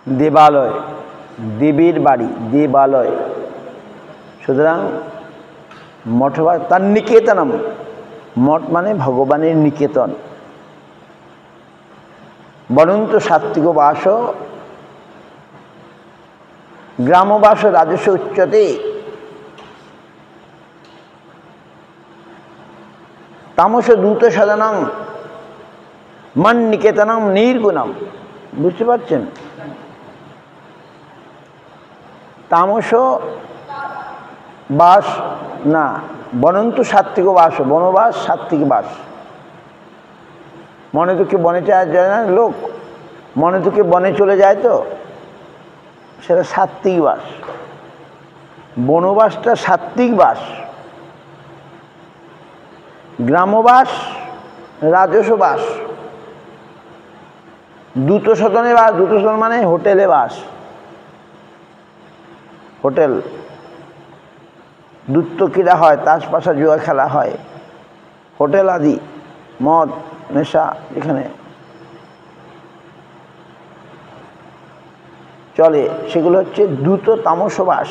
দেবালয়, দেবীর বাড়ি, দেবালয়। সুতরাং মঠ তার নিকেতনম, মঠ মানে ভগবানের নিকেতন। বরন্ত সাত্ত্বিক বাস গ্রামবাস রাজস্ব উচ্চতে, তামস দূত সাধনম মন নিকেতনম নির্গুণম। বুঝতে পারছেন? তামস বাস না, বনন্তু সাত্ত্বিক বাস, বনবাস সাত্ত্বিক বাস। মনে দুঃখে বনে যায় না লোক, মনে দুঃখে বনে চলে যায়, তো সেটা সাত্ত্বিক বাস। বনবাসটা সাত্ত্বিক বাস, গ্রামবাস রাজস্ব বাস। দূত সদনে বাস, দূত সদন মানে হোটেলে বাস, হোটেল। দূত ক্রীড়া হয়, তাসপাশা জুয়া খেলা হয়, হোটেল আদি, মদ নেশা এখানে চলে, সেগুলো হচ্ছে দ্রুত তামসবাস।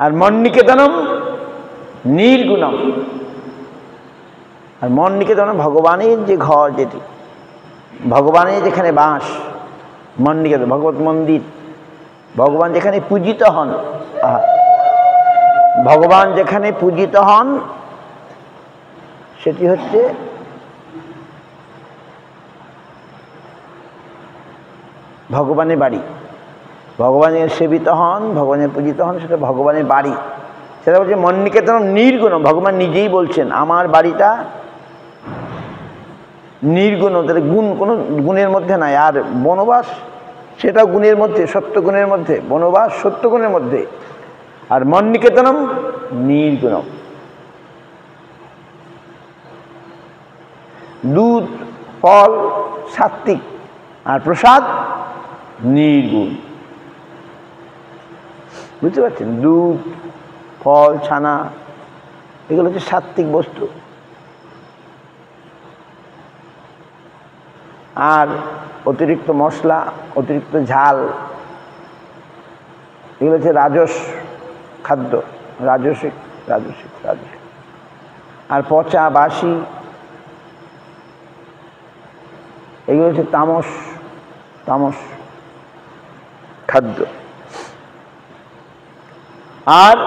আর মন নিকেতনম নির্গুণম, আর মন নিকেতনম ভগবানের যে ঘর, যেটি ভগবানের যেখানে বাস, মন নিকেতন ভগবত মন্দির, ভগবান যেখানে পূজিত হন। ভগবান যেখানে পূজিত হন সেটি হচ্ছে ভগবানের বাড়ি। ভগবানের সেবিত হন, ভগবানের পূজিত হন, সেটা ভগবানের বাড়ি। সেটা বলছে মন নিকেতন নির্গুণ। ভগবান নিজেই বলছেন আমার বাড়িটা নির্গুণ, তাহলে গুণ কোনো গুণের মধ্যে নাই। আর বনবাস সেটা গুণের মধ্যে, সত্য গুণের মধ্যে, বনবাস সত্য গুণের মধ্যে। আর মন নিকেতনম নির্গুণম। দুধ ফল সাত্ত্বিক, আর প্রসাদ নির্গুণ। বুঝতে পারছেন? দুধ ফল ছানা এগুলো হচ্ছে সাত্ত্বিক বস্তু। আর অতিরিক্ত মশলা, অতিরিক্ত ঝাল এগুলো হচ্ছে রাজস খাদ্য, রাজসিক রাজসিক রাজসিক। আর পচা বাসি এগুলো হচ্ছে তামস, তামস খাদ্য। আর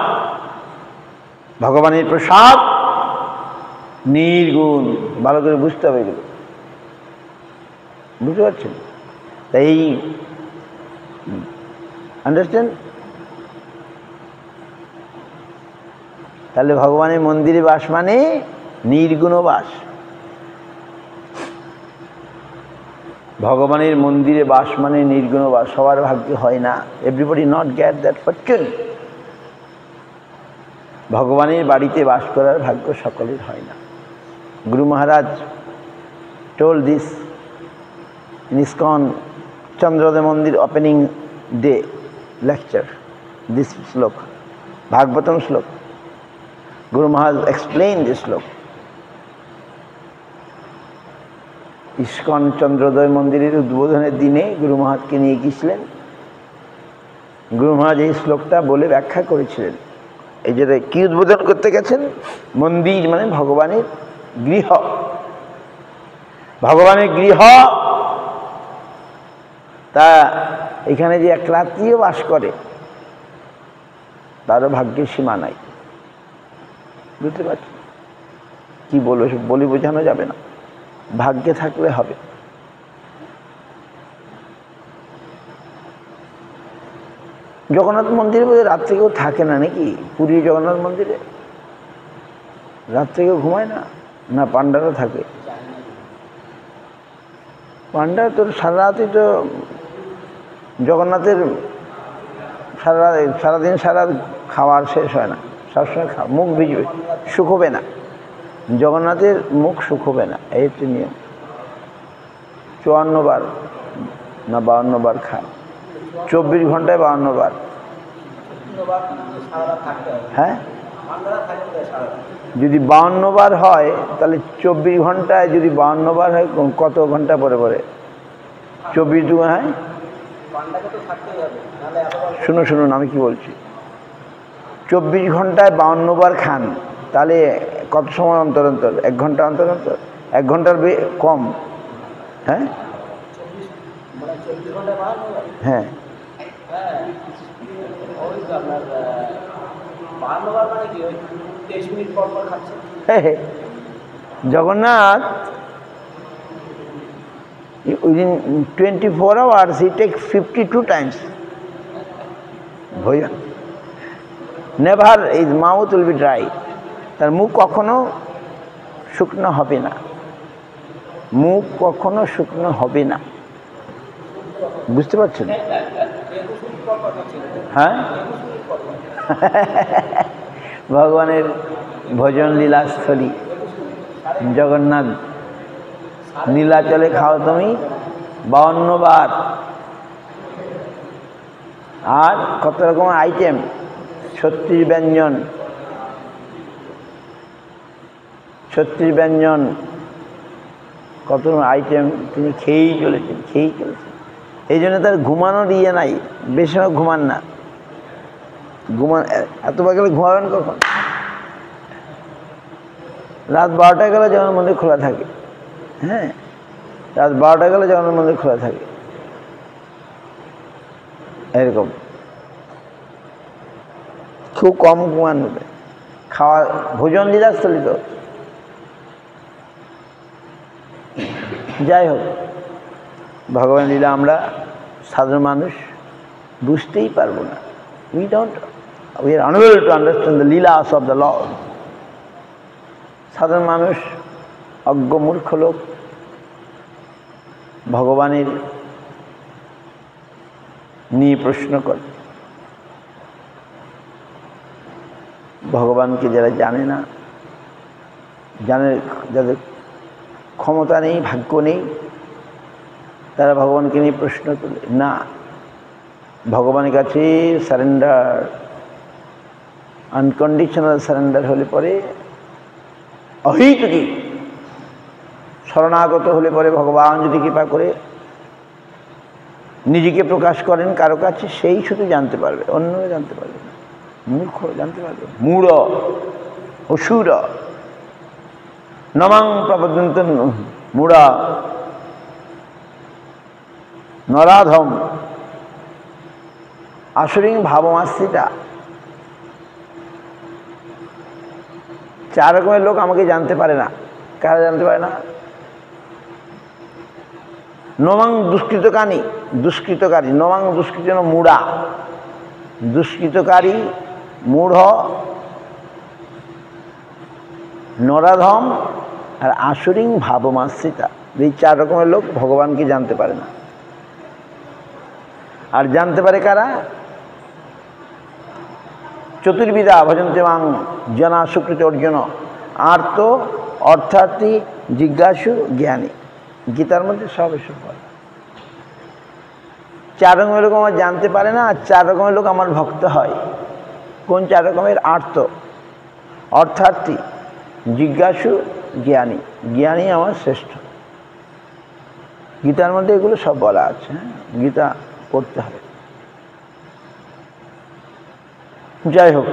ভগবানের প্রসাদ নির্গুণ। ভালো করে বুঝতে হবে এগুলো, বুঝতে পারছেন? তাই আন্ডারস্ট্যান্ড? তাহলে ভগবানের মন্দিরে বাস মানে নির্গুণ বাস। ভগবানের মন্দিরে বাস মানে নির্গুণ বাস। সবার ভাগ্যে হয় না, everybody not get that Fortune. ভগবানের বাড়িতে বাস করার ভাগ্য সকলের হয় না। গুরু মহারাজ told this in ISKCON Chandrodaya Mandir opening day lecture. This slok, Bhagavatam slok. Guru Maharaj explained this slok. ISKCON Chandrodaya মন্দিরের উদ্বোধনের দিনে গুরু মহারাজকে নিয়ে গিয়েছিলেন। গুরু মহারাজ এই শ্লোকটা বলে ব্যাখ্যা করেছিলেন। এই যে কি উদ্বোধন করতে গেছেন? মন্দির মানে ভগবানের গৃহ, ভগবানের গৃহ। তা এখানে যে এক রাত্রিও বাস করে তারও ভাগ্যের সীমা নাই। বুঝতে পারছি? কি বলবো, বলি বোঝানো যাবে না, ভাগ্যে থাকলে হবে। জগন্নাথ মন্দিরে বোধ রাত্রে কেউ থাকে না নাকি? পুরী জগন্নাথ মন্দিরে রাত্রে কেউ ঘুমায় না? না পান্ডারা থাকে? পান্ডা তো সারা রাতই তো জগন্নাথের সারাদিন সারা খাওয়ার শেষ হয় না, সবসময় মুখ ভিজবে, শুকোবে না। জগন্নাথের মুখ শুকোবে না, এই হচ্ছে নিয়ম। 54 বার না 52 বার খায়, 24 ঘন্টায় 52 বার। হ্যাঁ যদি 52 বার হয় তাহলে 24 ঘন্টায় যদি 52 বার হয় কত ঘন্টা পরে পরে? 24 দু হয়। শুনুন আমি কি বলছি। 24 ঘন্টায় 52 বার খান, তাহলে কত সময় অন্তর অন্তর? 1 ঘন্টা অন্তর অন্তর, 1 ঘন্টার কম। হ্যাঁ হ্যাঁ, Jagannath within 24 hours he takes 52 times bhojan. Never his mouth will be dry. তার মুখ কখনো শুকনো হবে না, মুখ কখনো শুকনো হবে না। বুঝতে পারছেন? হ্যাঁ, ভগবানের ভজন লীলাস্থলী জগন্নাথ। নীলাচলে খাও তুমি 52 বার। আর কত রকম আইটেম, 36 ব্যঞ্জন, 36 ব্যঞ্জন, কত আইটেম তিনি খেয়েই চলেছেন। এই জন্য তার ঘুমানোর ইয়ে নাই, বেশি সময় ঘুমান না। এতবার গেলে ঘুমাবেন কখন? রাত 12টা গেলে জগন্নাথ মন্দির খোলা থাকে। হ্যাঁ, রাত 12টা গেলে জগন্নাথ মন্দির খোলা থাকে। এরকম খুব কম ঘুমান হবে। খাওয়া ভোজন লীলাস্থলী তো। যাই হোক, ভগবান লীলা আমরা সাধারণ মানুষ বুঝতেই পারবো না। we are unable to understand the leelas of the Lord. সাধারণ মানুষ, অজ্ঞ মূর্খ লোক ভগবানের নিয়ে প্রশ্ন করে। ভগবানকে যারা জানে না, যাদের ক্ষমতা নেই, ভাগ্য নেই, তারা ভগবানকে নিয়ে প্রশ্ন তোলে না। ভগবানের কাছে সারেন্ডার, আনকন্ডিশনাল সারেন্ডার হলে পরে, অহৈতুকী শরণাগত হলে পরে ভগবান যদি কৃপা করে নিজেকে প্রকাশ করেন কারো কাছে, সেই শুধু জানতে পারবে, অন্যরা জানতে পারবে না। মূর্খ জানতে পারবে। মূঢ় অসুর নমাং প্রপদ্যন্ত মূঢ়া নরাধম আসুরিং ভাবমাশ্রিতা। 4 রকমের লোক আমাকে জানতে পারে না। কারা জানতে পারে না? নমাং দুষ্কৃতকারী, নমাং দুষ্কৃত মূঢ়া, দুষ্কৃতকারী, মূঢ়, নরাধম আর আসুরিং ভাবমাশ্রিতা। এই 4 রকমের লোক ভগবানকে জানতে পারে না। আর জানতে পারে কারা? চতুর্বিধা ভজন্তে মাং জনা সুকৃত অর্জুন আর্ত অর্থার্থী জিজ্ঞাসু জ্ঞানী। গীতার মধ্যে সব এসব বলে। 4 রকমের লোক আমার জানতে পারে না, আর 4 রকমের লোক আমার ভক্ত হয়। কোন 4 রকমের? আর্ত, অর্থার্থী, জিজ্ঞাসু, জ্ঞানী। জ্ঞানী আমার শ্রেষ্ঠ। গীতার মধ্যে এগুলো সব বলা আছে। হ্যাঁ, গীতা পড়তে হবে। যাই হোক,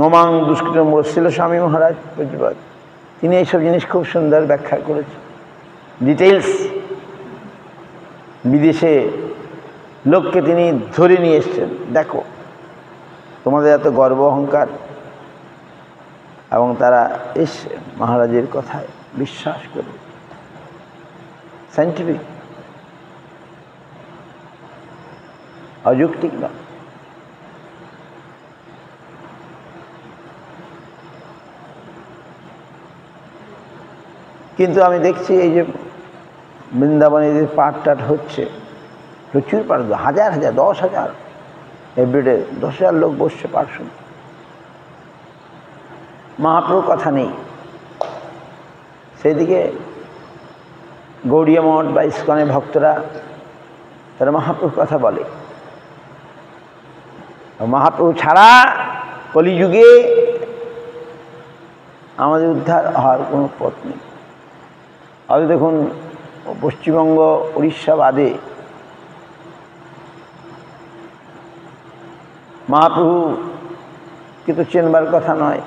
নমাং দুষ্কৃত ছিল স্বামী মহারাজ প্রতিপাদ। তিনি এইসব জিনিস খুব সুন্দর ব্যাখ্যা করেছেন, ডিটেলস। বিদেশে লোককে তিনি ধরে নিয়ে এসছেন, দেখো তোমাদের এত গর্ব অহংকার, এবং তারা এসে মহারাজের কথায় বিশ্বাস করে। সাইন্টিফিক, অযৌক্তিক না। কিন্তু আমি দেখছি এই যে বৃন্দাবনে যে পাঠ হচ্ছে, প্রচুর পাঠ, হাজার হাজার, 10,000 এভরিডে, 10,000 লোক বসছে পাঠ শুনতে। মহাপ্রভুর কথা নেই। সেইদিকে গৌড়ীয় মঠ বা ইস্কনের ভক্তরা তারা মহাপ্রভুর কথা বলে। মহাপ্রভু ছাড়া কলিযুগে আমাদের উদ্ধার হওয়ার কোনো পথ নেই। আজ দেখুন পশ্চিমবঙ্গ উড়িষ্যা বাদে মহাপ্রভুকে তো চেনবার কথা নয়,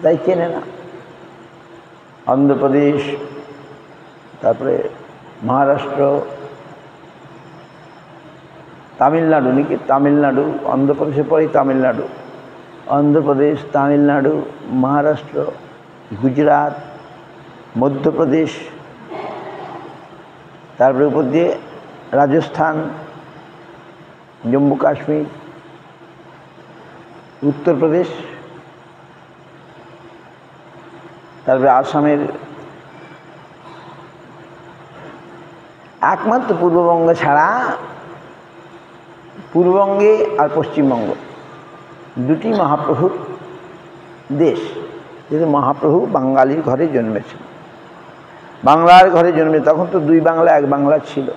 তাই চেনে না। অন্ধ্রপ্রদেশ, তারপরে মহারাষ্ট্র, তামিলনাড়ু, নাকি তামিলনাড়ু, অন্ধ্রপ্রদেশের পরেই তামিলনাড়ু, অন্ধ্রপ্রদেশ, তামিলনাড়ু, মহারাষ্ট্র, গুজরাট, মধ্যপ্রদেশ, তারপরে উপর দিয়ে রাজস্থান, জম্মু কাশ্মীর, উত্তরপ্রদেশ, তারপরে আসামের একমাত্র পূর্ববঙ্গ ছাড়া, পূর্ববঙ্গে আর পশ্চিমবঙ্গ দুটি মহাপ্রভুর দেশ, যেহেতু মহাপ্রভু বাঙালির ঘরে জন্মেছেন, বাংলার ঘরে জন্মে। তখন তো দুই বাংলা এক বাংলা ছিল,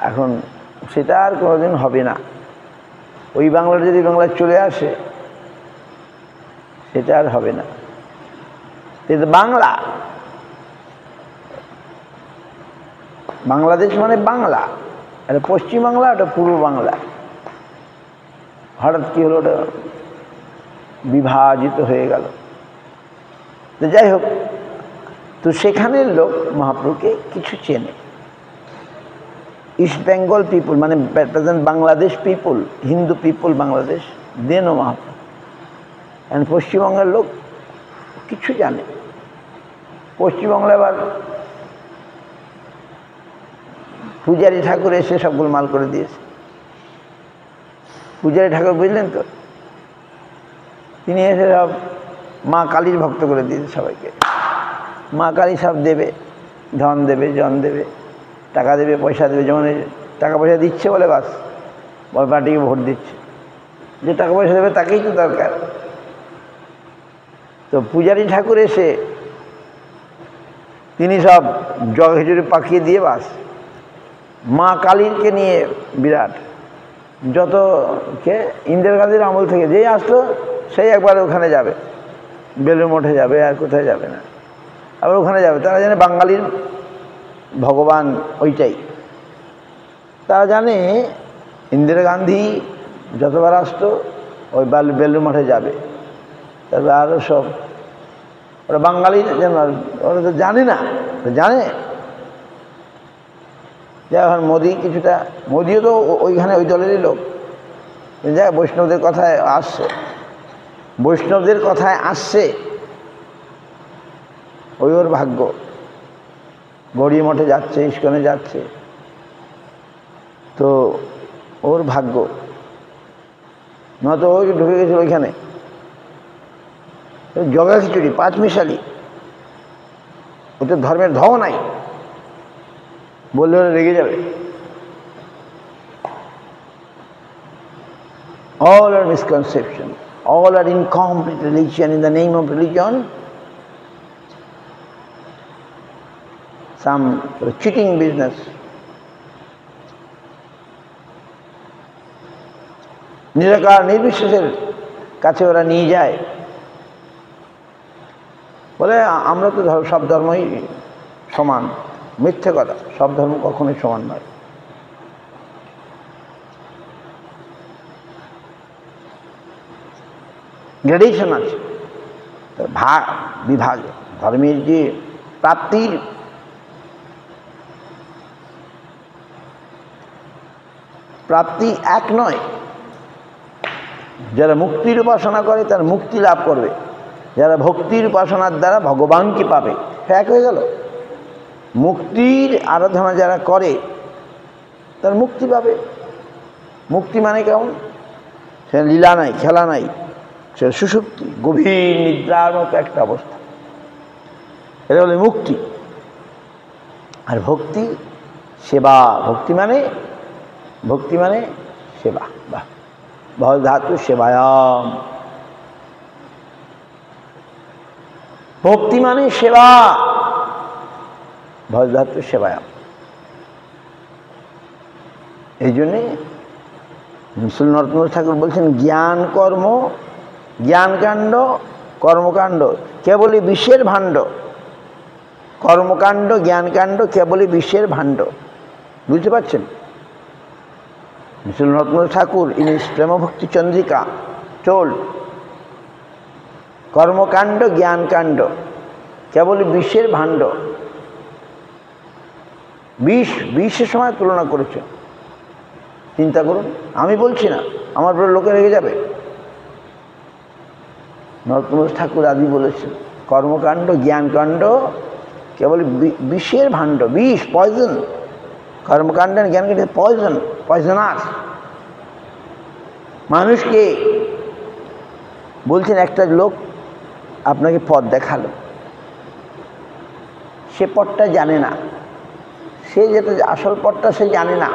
এখন সেটা আর কোনোদিন হবে না। ওই বাংলাটা যদি বাংলায় চলে আসে সেটা আর হবে না। কিন্তু বাংলা, বাংলাদেশ মানে বাংলা, এটা পশ্চিমবাংলা, ওটা পূর্ব বাংলা। হঠাৎ কি হলো, ওটা বিভাজিত হয়ে গেল। তো যাই হোক, তো সেখানের লোক মহাপ্রভুকে কিছু চেনে। ইস্ট বেঙ্গল পিপুল, মানে present Bangladesh people, Hindu people Bangladesh, they know Mahaprabhu. And পশ্চিমবঙ্গের লোক কিছু জানে। পশ্চিমবাংলা আবার পূজারী ঠাকুর এসে সব গোলমাল করে দিয়েছে। পূজারী ঠাকুর বুঝলেন তো, তিনি এসে সব মা কালীর ভক্ত করে দিয়েছে সবাইকে। মা কালী সব দেবে, ধন দেবে, জন দেবে, টাকা দেবে, পয়সা দেবে। যেমন টাকা পয়সা দিচ্ছে বলে বাস বল পার্টিকে ভোট দিচ্ছে, যে টাকা পয়সা দেবে তাকেই তো দরকার। তো পূজারী ঠাকুর এসে তিনি সব জগ খিচুড়ি পাকিয়ে দিয়ে বাস। মা কালীকে নিয়ে বিরাট, যত কে ইন্দিরা গান্ধীর আমল থেকে যেই আসলো সেই একবার ওখানে যাবে, বেলুড় মঠে যাবে, আর কোথায় যাবে না, আবার ওখানে যাবে। তারা জানে বাঙালির ভগবান ওইটাই। তারা জানে ইন্দিরা গান্ধী যতবার আসতো ওই বেলুড় মঠে যাবে, তারপরে আরও সব। ওরা বাঙালি যেন, ওরা তো জানে না, জানে যে এখন মোদি কিছুটা, মোদিও তো ওইখানে ওই দলেরই লোক। যা বৈষ্ণবদের কথায় আসছে, বৈষ্ণবদের কথায় আসছে, ওই ওর ভাগ্য। গড়িয়া মঠে যাচ্ছে, ইস্কনে যাচ্ছে, তো ওর ভাগ্য। নয়তো ওই ঢুকে গেছিল ওইখানে জগা খিচুড়ি, পাঁচ মিশালি, ওতে ধর্মের ধাও নাই, বললে ওরা রেগে যাবে। All are misconception, all are incomplete religion in the name of religion. Some cheating business. নিরাকার নির্বিশেষের কাছে ওরা নিয়ে যায়, বলে আমরা তো সব ধর্মই সমান। মিথ্যে কথা, সব ধর্ম কখনোই সমান নয়। গ্রেডেশন আছে, ভাগ বিভাগ। ধর্মের যে প্রাপ্তির প্রাপ্তি এক নয়। যারা মুক্তির উপাসনা করে তারা মুক্তি লাভ করবে, যারা ভক্তির উপাসনার দ্বারা ভগবানকে পাবে, এক হয়ে গেল। মুক্তির আরাধনা যারা করে তার মুক্তি পাবে। মুক্তি মানে কেমন? সে লীলা নাই, খেলা নাই, সে সুষুপ্তি, গভীর নিদ্রার মতো একটা অবস্থা, এটা হলো মুক্তি। আর ভক্তি সেবা, ভক্তি মানে সেবা। বাহ, ভজ ধাতু সেবায়াম, ভক্তি মানে সেবা, ভজ ধাতু সেবায়াম। এই জন্যে শ্রী নরোত্তম ঠাকুর বলছেন জ্ঞান কর্ম, জ্ঞানকাণ্ড, কর্মকাণ্ড কেবলই বিশ্বের ভাণ্ড। কর্মকাণ্ড জ্ঞানকাণ্ড কেবলই বিশ্বের ভাণ্ড। বুঝতে পারছেন? শ্রী নরোত্তম ঠাকুর in his premabhakti Chandrika told কর্মকাণ্ড জ্ঞানকাণ্ড কেবলই বিশ্বের ভাণ্ড। বিশ্বের সময় তুলনা করেছেন। চিন্তা করুন, আমি বলছি না, আমার পরে লোকে রেগে যাবে। নরোত্তম ঠাকুর আদি বলেছেন কর্মকাণ্ড জ্ঞানকাণ্ড কেবল বিষের ভাণ্ড। বিষ, পয়জন। কর্মকাণ্ড জ্ঞানকাণ্ড পয়জন, পয়জনাস। মানুষকে বলছেন একটা লোক আপনাকে পথ দেখালো, সে পথটা জানে না, সে যেটা আসল পথটা সে জানে না,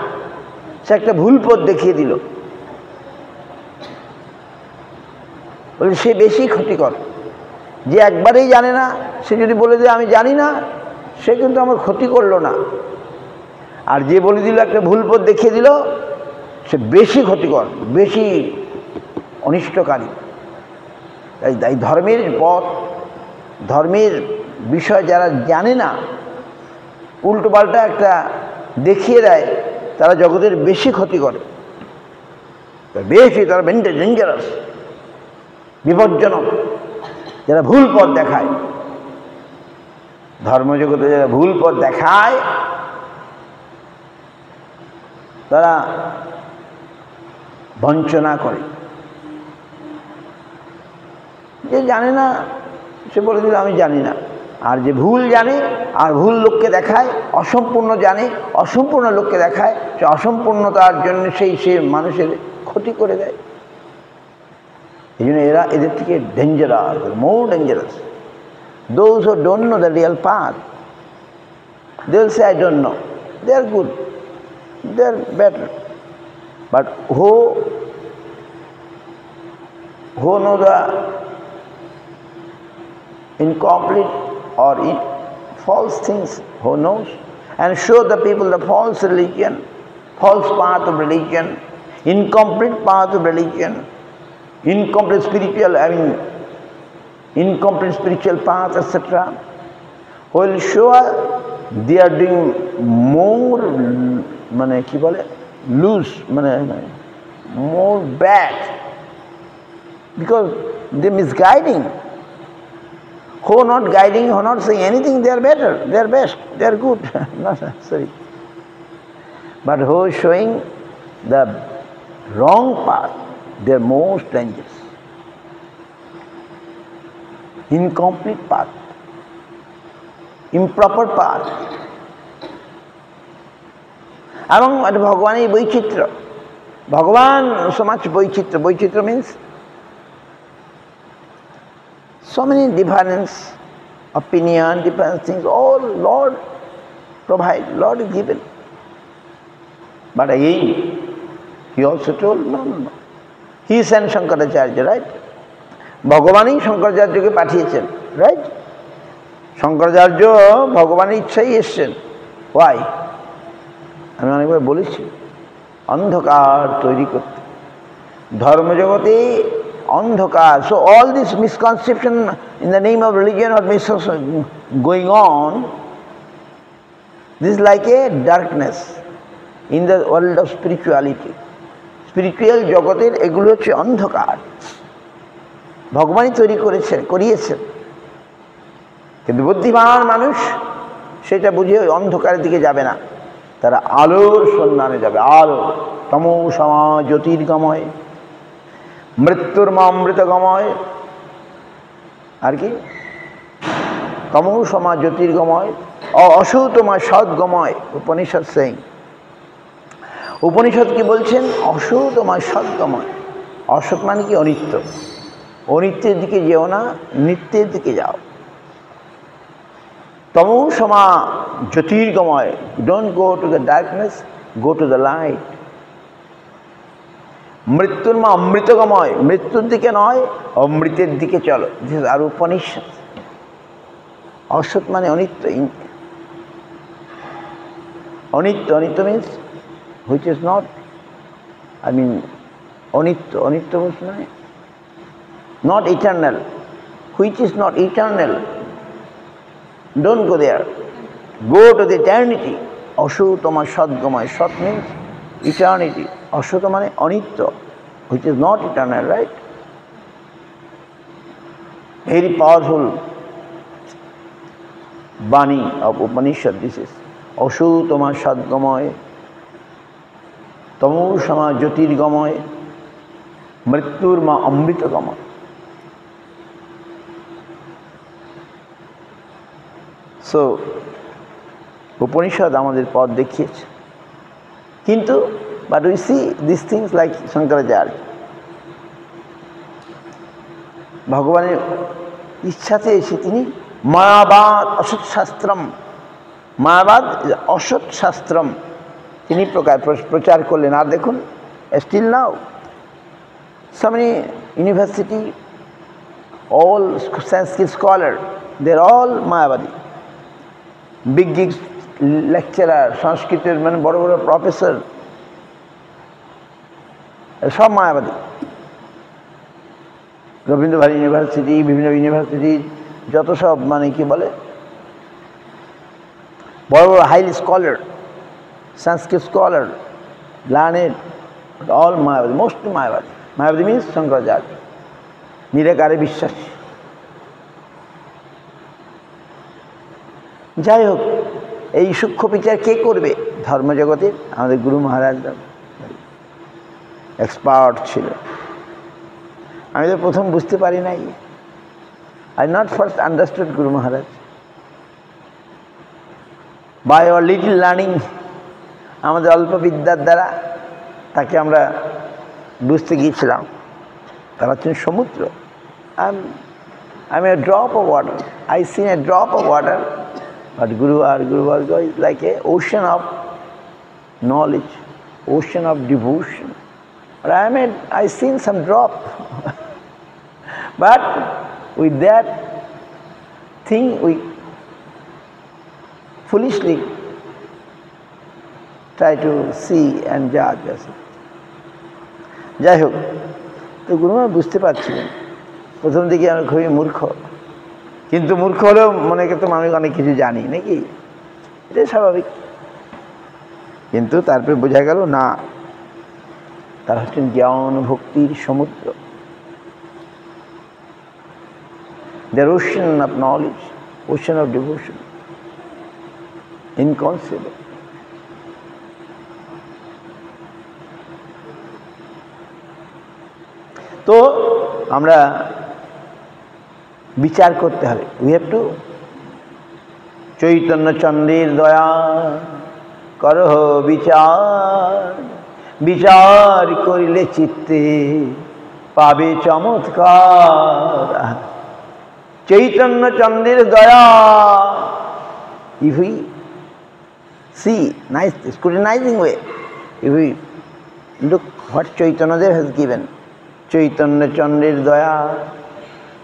সে একটা ভুল পথ দেখিয়ে দিল। বলে সে বেশি ক্ষতিকর। যে একবারেই জানে না, সে যদি বলে দেয় আমি জানি না, সে কিন্তু আমার ক্ষতি করলো না। আর যে বলে দিল একটা ভুল পথ দেখিয়ে দিল, সে বেশি ক্ষতিকর, বেশি অনিষ্টকারী। তাই ধর্মের পথ, ধর্মের বিষয় যারা জানে না, উল্টো পাল্টা একটা দেখিয়ে দেয়, তারা জগতের বেশি ক্ষতি করে, বেশি তারা ডেঞ্জারাস, বিপজ্জনক। যারা ভুল পথ দেখায়, ধর্মজগতে যারা ভুল পথ দেখায়, তারা বঞ্চনা করে। যে জানে না সে বলে দিল আমি জানি না। আর যে ভুল জানে আর ভুল লোককে দেখায়, অসম্পূর্ণ জানে অসম্পূর্ণ লোককে দেখায়, সে অসম্পূর্ণতার জন্য সে মানুষের ক্ষতি করে দেয়। এই জন্য এদের থেকে dangerous, more dangerous. Those who don't know the real path, they will say I don't know. They are good, they are better. But who know the incomplete or false things, who knows, and show the people the false religion, false path of religion, incomplete path of religion, incomplete spiritual path, etc. will show they are doing more, কি বলে, loose, more bad, because they are misguiding. Who are not guiding, who are not saying anything, they are better, they are best, they are good. Not necessary. But who is showing the wrong path, they are most dangerous. Incomplete path, improper path. এবং ভগবানের বৈচিত্র্য, ভগবান so much বৈচিত্র্য. বৈচিত্র্য means so many different opinion, different things, all Lord provide, Lord is given. But again, he also told, no. He sent Shankaracharya, right? ভগবানই শঙ্করাচার্যকে পাঠিয়েছেন, right? Shankaracharya ভগবানের ইচ্ছাই এসছেন। ওয়াই? আমি অনেকবার বলেছি, অন্ধকার তৈরি করতে। ধর্মজগতে অন্ধকার। So all this misconception in the name of religion or misconception going on, this is like a darkness in the world of spirituality. Spiritual জগতের এগুলো হচ্ছে অন্ধকার। ভগবানই তৈরি করিয়েছেন, কিন্তু বুদ্ধিমান মানুষ সেটা বুঝে ওই অন্ধকারের দিকে যাবে না, তারা আলোর সন্ধানে যাবে। আলো, তমোসমা জ্যোতির্গময়, মৃত্যুর মা অমৃতগময়। আর কি? তমোসমা জ্যোতির্গময়, অসৌতমা সদ্গময়। উপনিষদ সেইং, উপনিষদ কি বলছেন? অসৌতমা সদ্গময়। অসৎ মানে কি? অনিত্য। অনিত্যের দিকে যেও না, নিত্যের দিকে যাও। তমোসমা জ্যোতির্গময়, don't go to the darkness, go to the light. মৃত্যুর মা অমৃতগময়, মৃত্যুর দিকে নয়, অমৃতের দিকে চলো। This are Upanishad. অসৎ মানে অনিত্য। অনিত্য, অনিত্য মিন্স হুইচ ইজ নট, অনিত্য, অনিত্য মানে not eternal, which is not eternal. Don't go there. Go to the eternity. Ashutama Sadgamaya. Sat means eternity. Ashuta means anitya, which is not eternal, right? Very powerful Bani of Upanishad. This is Ashutama Sadgamaya, Tamusama Jyotirgamaya, Mrityurma Amritagamaya. So, Upanishad আমাদের পথ দেখিয়েছে, কিন্তু but we see these things like Shankaracharya. ভগবানের ইচ্ছাতে এসে তিনি মায়াবাদ অসৎ শাস্ত্রম, মায়াবাদ অসৎ শাস্ত্রম তিনি প্রচার করলেন। আর দেখুন, still now so many university, all Sanskrit scholar, they're all Mayavadi. Big lecturer, সংস্কৃতের মানে বড় বড় প্রফেসর, সব মায়াবাদী। রবীন্দ্র ভারতী ইউনিভার্সিটি, বিভিন্ন ইউনিভার্সিটি, যত সব মানে কি বলে বড় বড় highly scholar, Sanskrit scholar, learned, all মায়াবাদী, মোস্টলি মায়াবাদী। মায়াবাদী মিন্স শঙ্করাচার্য, নিরাকারে বিশ্বাসী। যাই হোক, এই সূক্ষ্ম বিচার কে করবে? ধর্মজগতের আমাদের গুরু মহারাজরা এক্সপার্ট ছিল। আমি তো প্রথম বুঝতে পারি নাই, I not first understood Guru Maharaj. By our little learning, আমাদের অল্প বিদ্যার দ্বারা তাকে আমরা বুঝতে গিয়েছিলাম। তারা হচ্ছেন সমুদ্র। I M A drop of water, I seen A drop of water, but Guru Varga is like an ocean of knowledge, ocean of devotion. But I seen some drop. But with that thing we foolishly try to see and judge ourselves. যাই হোক, তো গুরুমা বুঝতে পারছিলেন প্রথম দিকে আমি খুবই মূর্খ, কিন্তু মূর্খ হলেও মনে করতাম আমি অনেক কিছু জানি, নাকি? এটাই স্বাভাবিক। কিন্তু তারপরে বোঝা গেল না, তারা হচ্ছেন জ্ঞান ভক্তির সমুদ্র। Their ocean of knowledge, ocean of devotion, inconceivable. তো আমরা বিচার করতে হবে। উই হ্যাভ টু চৈতন্য চন্দ্রের দয়া করহ বিচার, বিচার করিলে চিত্তে পাবে চমৎকার। চৈতন্য চন্দ্রের দয়া, if we see nice scrutinizing way, if we look what Chaitanya has given, Chaitanya চন্দ্রের দয়া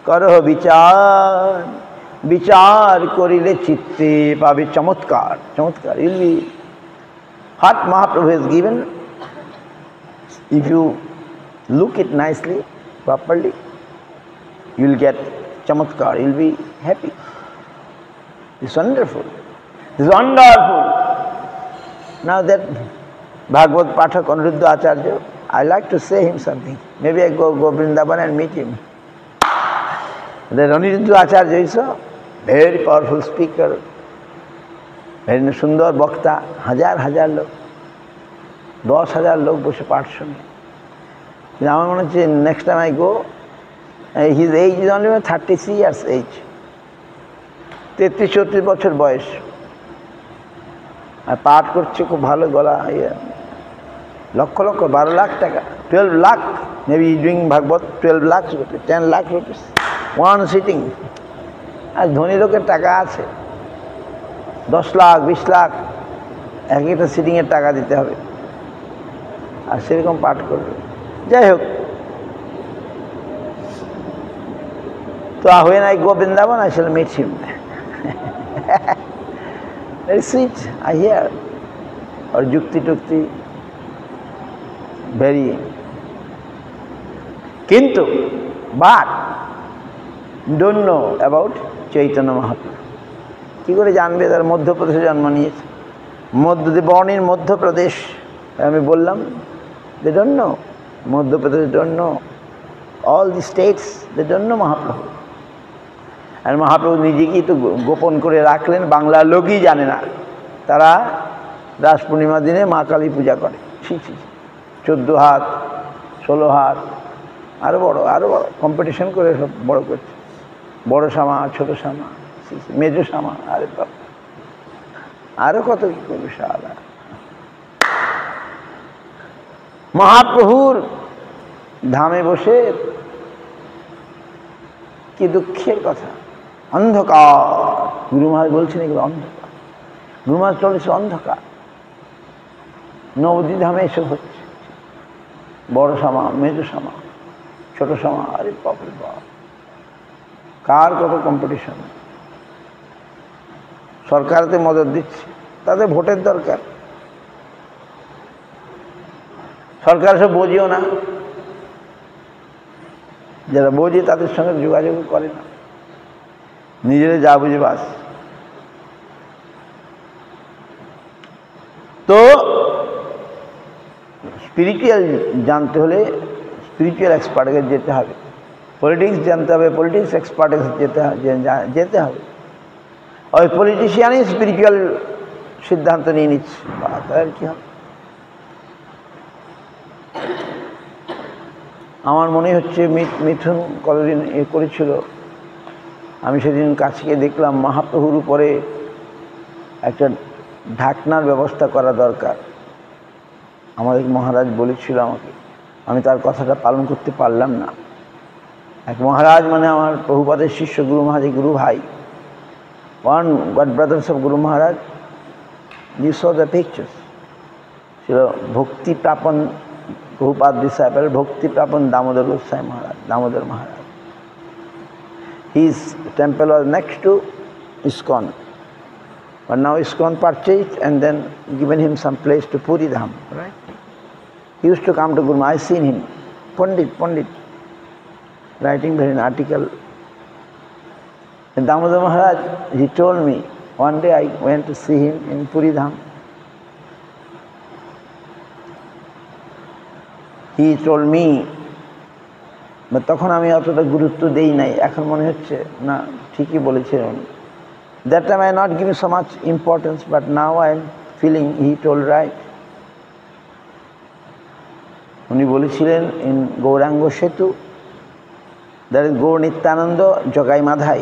করহ বিচার, বিচার করিলে চিত্তে পাবে চমৎকার। চমৎকার, you'll be what Mahaprabhu has given, if you look it nicely, properly, you will get chamatkar, you will be happy. It's wonderful. It's wonderful. Now that Bhagavad Pathak Anuruddha Acharya, I like to say him something. Maybe I go Vrindavan and meet him. That Anuruddha Acharya is a very powerful speaker, very sundar bhakta, হাজার লোক, 10,000 লোক বসে পাঠ শুনে। কিন্তু আমার মনে হচ্ছে next time I go, his age is only 33 years age, 33-34 বছর বয়স, আর পাঠ করছে খুব ভালো গলা, লক্ষ লক্ষ, 12 লাখ টাকা, 12 lakh, maybe doing Bhagavad 12 lakhs rupees, 10 lakh rupees, one sitting. আর ধনী লোকের টাকা আছে, 10 লাখ 20 লাখ এক একটা সিটিংয়ের টাকা দিতে হবে, আর সেরকম পাঠ করবে। যাই হোক, তো when I go Vrindavan, I shall meet him. Very sweet, I hear. और যুক্তি টুক্তি, very কিন্তু but don't know about Chaitanya Mahaprabhu. কী করে জানবে? তার মধ্যপ্রদেশে জন্ম নিয়েছে, বর্ন ইন মধ্যপ্রদেশ। আমি বললাম they don't know, Madhya Pradesh don't know, all the states they don't know Mahaprabhu. আর মহাপ্রভু নিজেকেই তো গোপন করে রাখলেন, বাংলার লোকই জানে না। তারা রাস পূর্ণিমার দিনে মা কালী পূজা করে, 14 হাত 16 হাত, আরও বড় কম্পিটিশন করে সব বড় করছে, বড় শামা, ছোট শামা, মেজো শামা, আরে বাবা আরও কত কী করবে সারা। মহাপ্রভুর ধামে বসে কি দুঃখের কথা, অন্ধকার। গুরু মহারাজ বলছেন এগুলো অন্ধকার, গুরু মহারাজ চলেছে অন্ধকার। নবদ্বীপ ধামে এসব হচ্ছে, বড় শামা, মেজো শামা, ছোট শামা, আরে বাপরে বাপ, কার কত কম্পিটিশন। সরকারতে মদত দিচ্ছে, তাদের ভোটের দরকার, সরকার সব বোঝেও না, যারা বোঝে তাদের সঙ্গে যোগাযোগ করে না, নিজেরা যা বুঝে বাস। তো স্পিরিচুয়াল জানতে হলে স্পিরিচুয়াল এক্সপার্টের কাছে যেতে হবে, পলিটিক্স জানতে হবে, পলিটিক্স এক্সপার্টের কাছে যেতে হবে। ওই পলিটিশিয়ানই স্পিরিচুয়াল সিদ্ধান্ত নিয়ে নিচ্ছে, তার কী হবে? আমার মনে হচ্ছে মিথুন কতদিন করেছিল, আমি সেদিন কাছে দেখলাম মহাপ্রভুর উপরে একটা ঢাকনার ব্যবস্থা করা দরকার। আমাদের মহারাজ বলেছিল আমাকে, আমি তার কথাটা পালন করতে পারলাম না। এক মহারাজ মানে আমার প্রভুপাদের শিষ্য গুরু মহারাজ, গুরু ভাই, one god brothers of Guru Maharaj, you saw the pictures, ছিল ভক্তি প্রাপন প্রভুপাদ ডিসাইপল, ভক্তি প্রাপন দামোদর গোস্বাই মহারাজ, দামোদর মহারাজ। His temple was next to ISKCON, but now ISKCON purchased and then given him some place to Puri Dham, right? He used to come to Guru Maharaj. I seen him, Pandit, writing an article. And Damodar Maharaj, he told me, one day I went to see him in Puri Dham. He told me, তখন আমি অতটা গুরুত্ব দেই নাই, এখন মনে হচ্ছে না ঠিকই বলেছিলেন উনি। That time I not giving so much importance, but now I am feeling he told right. উনি বলেছিলেন in Gauranga Setu, that is Gaur Nityananda Jagai Madhai,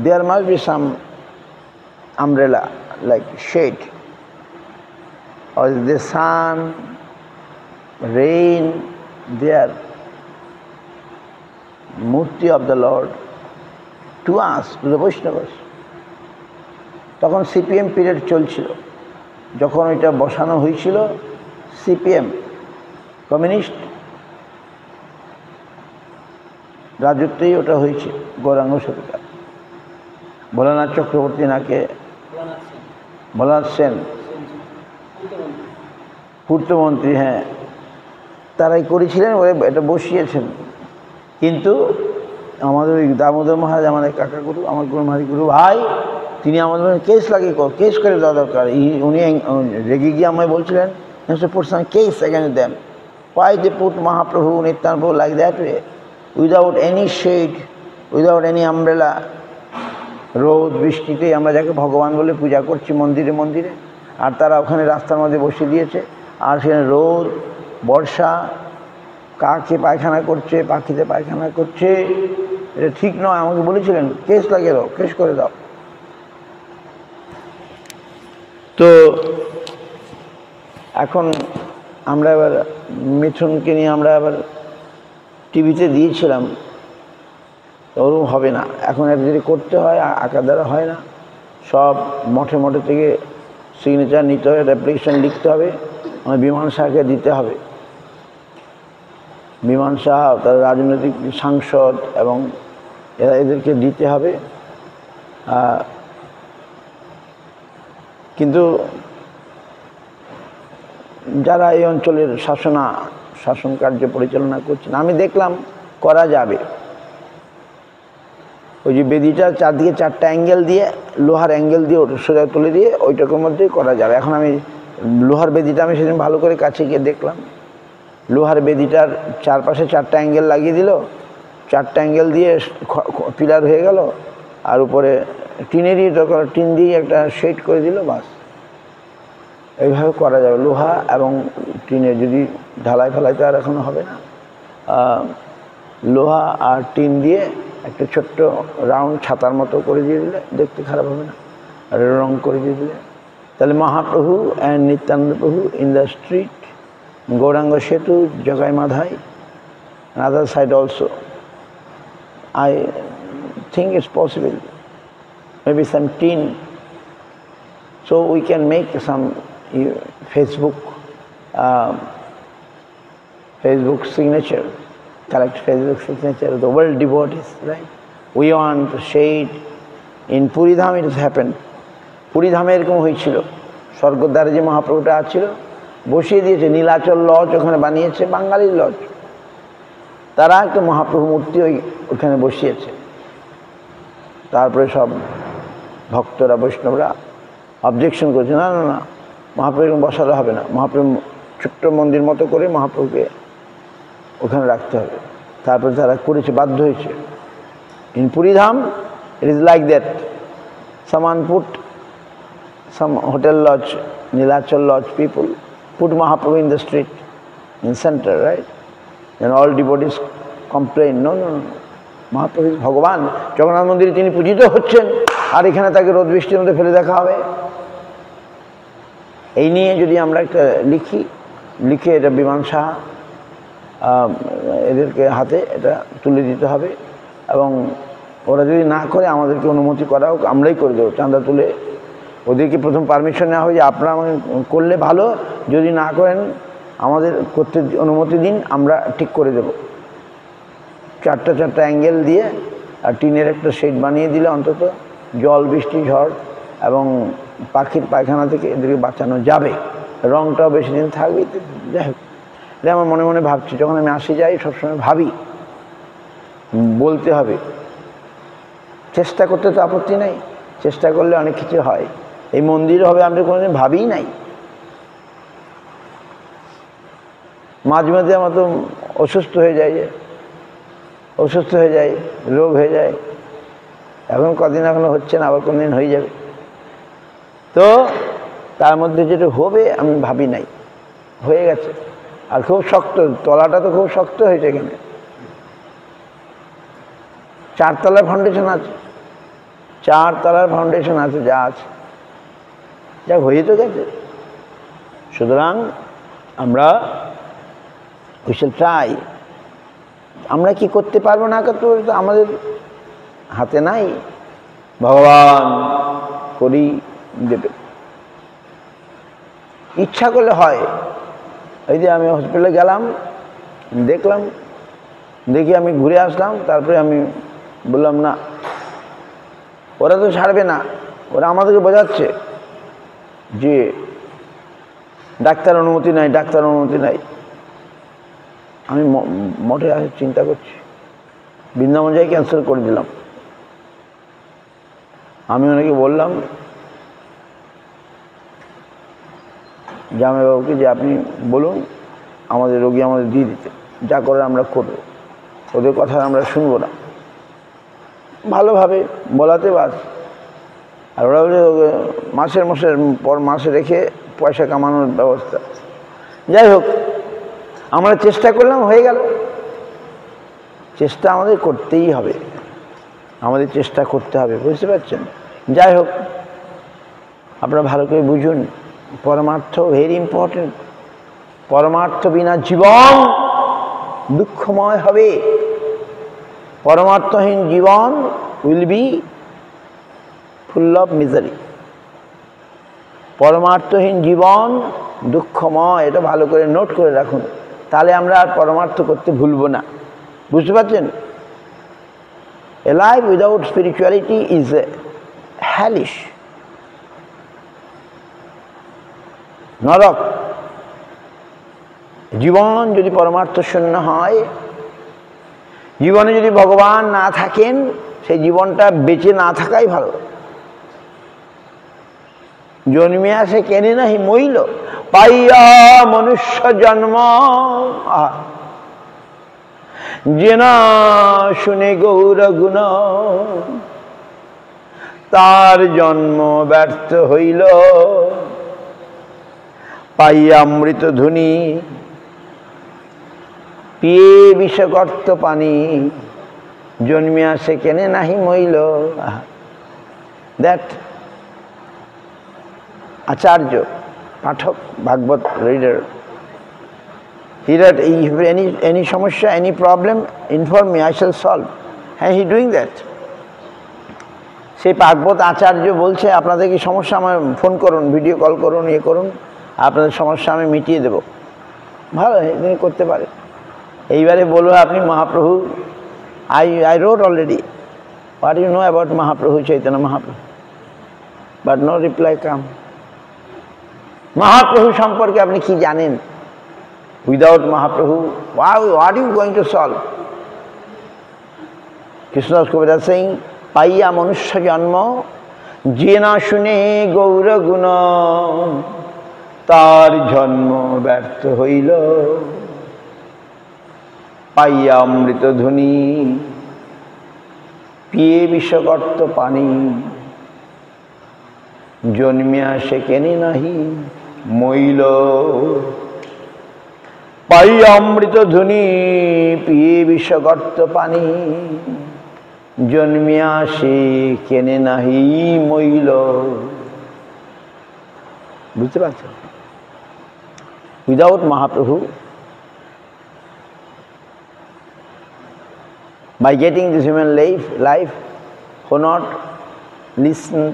there must be some umbrella like shade, or the sun, rain, there murti of the Lord to us, to the Vaishnavas. তখন CPM period চলছিল, যখন ওইটা বসানো হয়েছিল CPM communist রাজত্বেই ওটা হয়েছে গৌরাঙ্গ সেতুটা। ভোলানাথ চক্রবর্তী নাকে ভোলানাথ সেন পূর্তমন্ত্রী, হ্যাঁ, তারাই করেছিলেন, ওরা এটা বসিয়েছেন। কিন্তু আমাদের ওই দামোদর মহারাজ, আমাদের কাকা গুরু, আমার গুরু মহারাজ গুরু ভাই, তিনি আমাদের কেস লাগিয়ে কেস করে দেওয়া দরকার। উনি রেগে গিয়ে আমায় বলছিলেন case against them, why they put Mahaprabhu, Nityananda like that way, without any shade, without any umbrella, রোদ বৃষ্টিতে আমরা যাকে ভগবান বলে পূজা করছি মন্দিরে মন্দিরে, আর তারা ওখানে রাস্তার মধ্যে বসে দিয়েছে, আর সেখানে রোদ বর্ষা, কাকে পায়খানা করছে, পাখিতে পায়খানা করছে, এটা ঠিক নয়। আমাকে বলেছিলেন কেস লাগিয়ে দাও, কেস করে দাও। তো এখন আমরা এবার মিথুনকে নিয়ে আমরা আবার টিভিতে দিয়েছিলাম, ওরকম হবে না। এখন এটা যদি করতে হয় আঁকা দ্বারা হয় না, সব মঠে মঠে থেকে সিগনেচার নিতে হবে, অ্যাপ্লিকেশন লিখতে হবে, আমার বিমান শাহকে দিতে হবে। বিমান শাহ, তার রাজনৈতিক সাংসদ এবং এদেরকে দিতে হবে। কিন্তু যারা এই অঞ্চলের শাসন কার্য পরিচালনা করছেন। আমি দেখলাম করা যাবে। ওই যে বেদিটা চারদিকে 4টা অ্যাঙ্গেল দিয়ে, লোহার অ্যাঙ্গেল দিয়ে ওটা সোজা তুলে দিয়ে ওইটার মধ্যেই করা যাবে। এখন আমি লোহার বেদিটা আমি সেদিন ভালো করে কাছে গিয়ে দেখলাম, লোহার বেদিটার চারপাশে 4টা অ্যাঙ্গেল লাগিয়ে দিল, 4টা অ্যাঙ্গেল দিয়ে পিলার হয়ে গেল, আর উপরে টিনেরই দরকার, টিন দিয়ে একটা শেড করে দিল, বাস। এইভাবে করা যাবে। লোহা এবং টিনের যদি ঢালাই ফেলাই তো আর এখন হবে না। লোহা আর টিন দিয়ে একটা ছোট্ট রাউন্ড ছাতার মতো করে দিয়ে দিলে দেখতে খারাপ হবে না, আর রং করে দিয়ে দিলে তাহলে মহাপ্রভু অ্যান্ড নিত্যানন্দ প্রভু ইন দ্য স্ট্রিট, গৌরাঙ্গ সেতু, Jagai Madhai, other side also. I think it's possible. Maybe some tin. So we can make some Facebook signature, collect Facebook signature of the world devotees, right? We want shade. In Puridham it has happened. পুরীধামে এরকম হয়েছিল, স্বর্গদ্বারে যে মহাপ্রভুটা আছিল বসিয়ে দিয়েছে, Nilachal lodge ওখানে বানিয়েছে, বাঙালির lodge, তারা একটা মহাপ্রভু মূর্তি ওখানে বসিয়েছে। তারপরে সব ভক্তরা বৈষ্ণবরা অবজেকশন করেছে, না না না, মহাপ্রভু এরকম বসাতে হবে না, মহাপ্রভু ছোট্ট মন্দির মতো করে মহাপ্রভুকে ওখানে রাখতে হবে। তারপরে তারা করেছে, বাধ্য হয়েছে। In Puridham it is like that, someone put some hotel lodge, Nilachal lodge people, put Mahaprabhu in the street, in center, right? And all devotees complain, no, no, no, Mahaprabhu is Bhagavan, Jagannath মন্দিরে তিনি পূজিত হচ্ছেন, আর এখানে তাকে রোদ বৃষ্টির মধ্যে ফেলে দেখা হবে। এই নিয়ে যদি আমরা একটা লিখে এটা বিমান সাহা এদেরকে হাতে এটা তুলে দিতে হবে, এবং ওরা যদি না করে আমাদেরকে অনুমতি করা হোক, আমরাই করে দেবো, চাঁদা তুলে ওদেরকে প্রথম পারমিশন নেওয়া হয় যে আপনারা আমাকে করলে ভালো, যদি না করেন আমাদের করতে অনুমতি দিন, আমরা ঠিক করে দেব। 4টা অ্যাঙ্গেল দিয়ে আর টিনের একটা শেড বানিয়ে দিলে অন্তত জল, বৃষ্টি, ঝড় এবং পাখির পায়খানা থেকে এদেরকে বাঁচানো যাবে। রঙটাও বেশি দিন থাকবে। যাই হোক, এটা আমার মনে মনে ভাবছি, যখন আমি আসি যাই সবসময় ভাবি, বলতে হবে, চেষ্টা করতে তো আপত্তি নাই, চেষ্টা করলে অনেক কিছু হয়। এই মন্দির হবে আমি কোনোদিন ভাবিই নাই। মাঝে মাঝে আমার তো অসুস্থ হয়ে যায়, রোগ হয়ে যায়, এখন কদিন এখনো হচ্ছে না, আবার কোনদিন হয়ে যাবে। তো তার মধ্যে যেটা হবে আমি ভাবি নাই, হয়ে গেছে। আর খুব শক্ত, তলাটা তো খুব শক্ত হয়েছে, এখানে 4 তলার ফাউন্ডেশন আছে, 4 তলার ফাউন্ডেশন আছে, যা আছে যা হয়ে তো গেছে। সুতরাং আমরা উই শ্যাল ট্রাই। আমরা কি করতে পারবো না করতে পারবো তো আমাদের হাতে নাই, ভগবান করি দেবে, ইচ্ছা করলে হয়। এই যে আমি হসপিটালে গেলাম, দেখলাম, দেখি আমি ঘুরে আসলাম, তারপরে আমি বললাম না, ওরা তো ছাড়বে না, ওরা আমাদেরকে বোঝাচ্ছে যে ডাক্তার অনুমতি নাই। আমি মঠে চিন্তা করছি, বৃন্দাবন যাই ক্যান্সেল করে দিলাম। আমি ওনাকে বললাম জামাইবাবুকে যে আপনি বলুন আমাদের রোগী আমাদের দিয়ে দিতে, যা করে আমরা করবো, ওদের কথা আমরা শুনবো না, ভালোভাবে বলাতে বাস। আর ওরা বলে মাসের পর মাসে রেখে পয়সা কামানোর ব্যবস্থা। যাই হোক, আমরা চেষ্টা করলাম, হয়ে গেল। চেষ্টা আমাদের করতেই হবে, চেষ্টা করতে হবে, বুঝতে পারছেন? যাই হোক, আপনারা ভালো করে বুঝুন, পরমার্থ ভেরি ইম্পর্টেন্ট। পরমার্থ বিনা জীবন দুঃখময় হবে। পরমার্থহীন জীবন will be full of misery. পরমার্থহীন জীবন দুঃখময়, এটা ভালো করে নোট করে রাখুন, তাহলে আমরা আর পরমার্থ করতে ভুলব না, বুঝতে পারছেন? A life without spirituality is hellish, নরক। জীবন যদি পরমার্থ শূন্য হয়, জীবনে যদি ভগবান না থাকেন, সেই জীবনটা বেঁচে না থাকাই ভালো। জন্মে আসে কেনে নাহি মইল, পাইয়া মনুষ্য জন্ম, যে না শুনে গৌর গুণ, তার জন্ম ব্যর্থ হইল। পাইয়া অমৃত ধুনি, পিয়ে বিষগর্ত পানি, জন্মে আসে কেনে নাহি মইল। That Acharya Pathak, Bhagavat reader, he that if any সমস্যা, any problem, inform me, I shall solve, and he doing that. সেই ভাগবত আচার্য বলছে আপনাদের কি সমস্যা, আমার ফোন করুন, ভিডিও কল করুন, ইয়ে করুন, আপনাদের সমস্যা আমি মিটিয়ে দেব। ভালো, তিনি করতে পারে। এইবারে বলবো আপনি Mahaprabhu, I wrote already, what do you know about Mahaprabhu, Chaitanya Mahaprabhu? But no reply come. Mahaprabhu সম্পর্কে আপনি কি জানেন? Without Mahaprabhu, what are you going to solve? Krishnadas Kaviraj saying, পাইয়া মনুষ্য জন্ম, যে না শুনে গৌর গুণ, তার জন্ম ব্যর্থ হইল। পাইয়া অমৃত ধ্বনি, পিয়ে বিষগর্ত পানি, জন্মিয়া সে কেনে নাহি মইল। পাইয়া অমৃত ধ্বনি, পিয়ে বিষগর্ত পানি, জন্মিয়া সে কেনে নাহি মইল। বুঝতে পারছেন? Without Mahaprabhu, by getting this human life, who not listened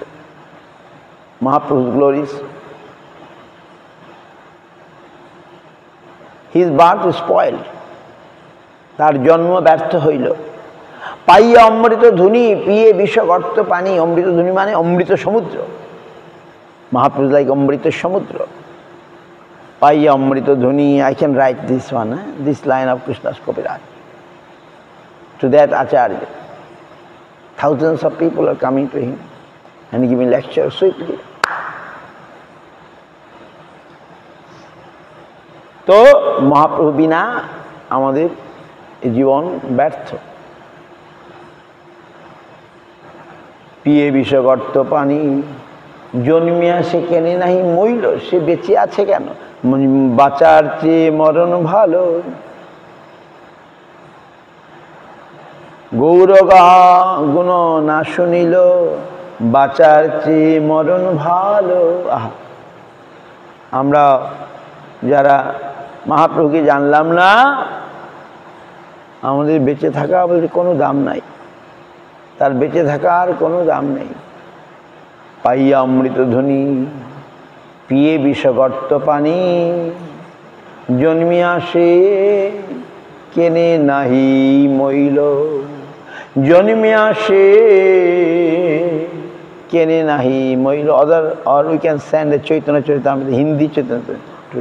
Mahaprabhu's glories, his birth is spoiled, তার জন্ম ব্যর্থ হইল। পাইয়া অমৃত ধুনি, পিয়ে বিষগর্ত পানি, অমৃত ধুনি মানে অমৃত সমুদ্র, Mahaprabhu like অমৃত সমুদ্র। পাইয়া অমৃত ধুনি, I can write this one, this line of Krishnadas Kaviraj. To that Acharya, thousands of people are coming to him and giving lectures sweetly. তো মহাপ্রভু বিনা আমাদের জীবন ব্যর্থ। পিয়ে বিষগর্ত পানি, জন্মিয়া সে কেনে নাহি মইল, সে বেঁচে আছে কেন? বাঁচার চেয়ে মরণ ভালো। গৌর গুণ না শুনিল, বাঁচার চেয়ে মরণ ভালো। আহা, আমরা যারা মহাপ্রভুকে জানলাম না, আমাদের বেঁচে থাকা আমাদের কোনো দাম নাই, তার বেঁচে থাকার কোনো দাম নেই। পাইয়া অমৃত ধ্বনি, পিয়ে বিষগর্ত পানি, জন্মিয়া সে কেনে নাহি মইল। জন্মিয়া সে কেনে নাহি মইল। Or we can send a Chaitanya Charitamrita, Hindi Chaitanya to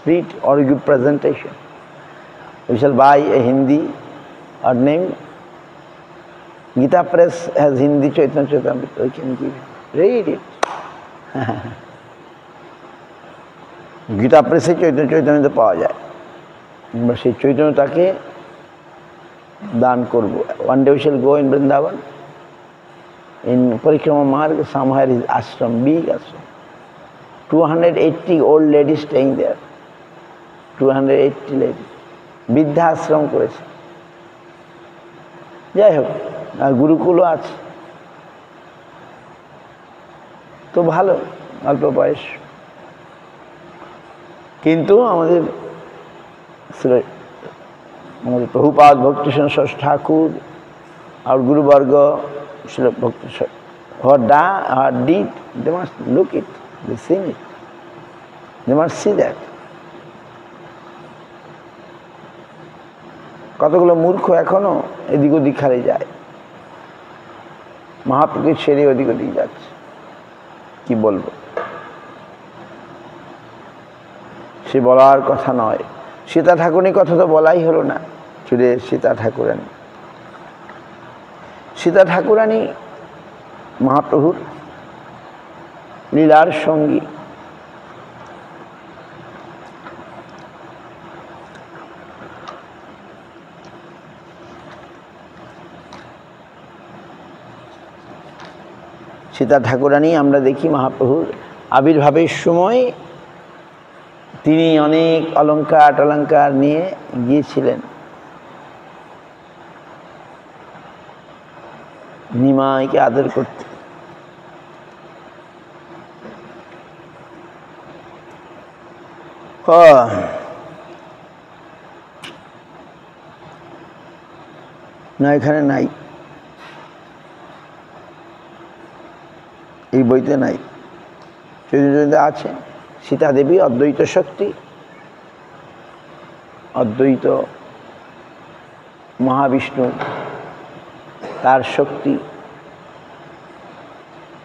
read or give presentation. We shall buy a Hindi or name. Gita Press has Hindi Chaitanya Charitamrita, we can give it. Read it. Gita প্রেসে Chaitanya পাওয়া যায়, আমরা সেই চৈতন্যটাকে দান করব। One day we shall go in Vrindavan, in Parikrama Marg, somewhere is ashram, big ashram, 280 old ladies staying there, 280 ladies, বৃদ্ধা আশ্রম করেছে। যাই হোক, আর গুরুকুলও আছে, তো ভালো, অল্প বয়স। কিন্তু আমাদের প্রভুপাদ ভক্তিস্বরূপ সরস্বতী ঠাকুর আর গুরুবর্গ ভক্তি, what did, they must look it, they seen it, they must see that. কতগুলো মূর্খ এখনো এদিক ওদিক খালি যায়, মহাপ্রভুকে ছেড়ে ওদিক ওদিক যাচ্ছে। কি বলবো, সে বলার কথা নয়। সীতা ঠাকুরানীর কথা তো বলাই হলো না, চলে সীতা ঠাকুরানী। সীতা ঠাকুরানী মহাপ্রভুর লীলার সঙ্গী। সীতা ঠাকুরানী আমরা দেখি মহাপ্রভুর আবির্ভাবের সময় তিনি অনেক অলঙ্কার টলঙ্কার নিয়ে গিয়েছিলেন নিমাইকে আদর করতে। না, এখানে নাই, এই বইতে নাই, চৈতন্যদেবে আছে। সীতা দেবী অদ্বৈত শক্তি, অদ্বৈত মহাবিষ্ণু তার শক্তি।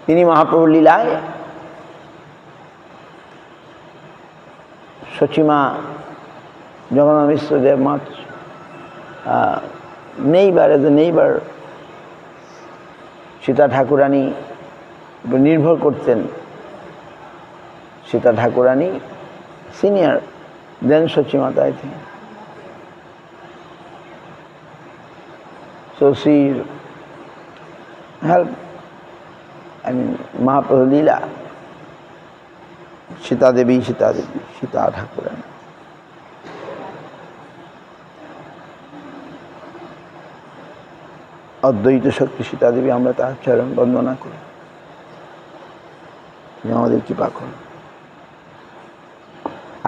তিনি মহাপ্রভুর লীলায় সচিমা জগন্নাথ মিশ্রদেব মাছ neighbour as a neighbour Sita Thakurani নির্ভর করতেন। Sita Thakurani senior than Sachimata, I think. So she helped, I mean, Mahaprabhu Leela, Sita Devi, Sita ঠাকুরানী। অদ্বৈত শক্তি সীতা দেবী, আমরা তার চরণ বন্দনা করি, আমাদের কৃপা করুন।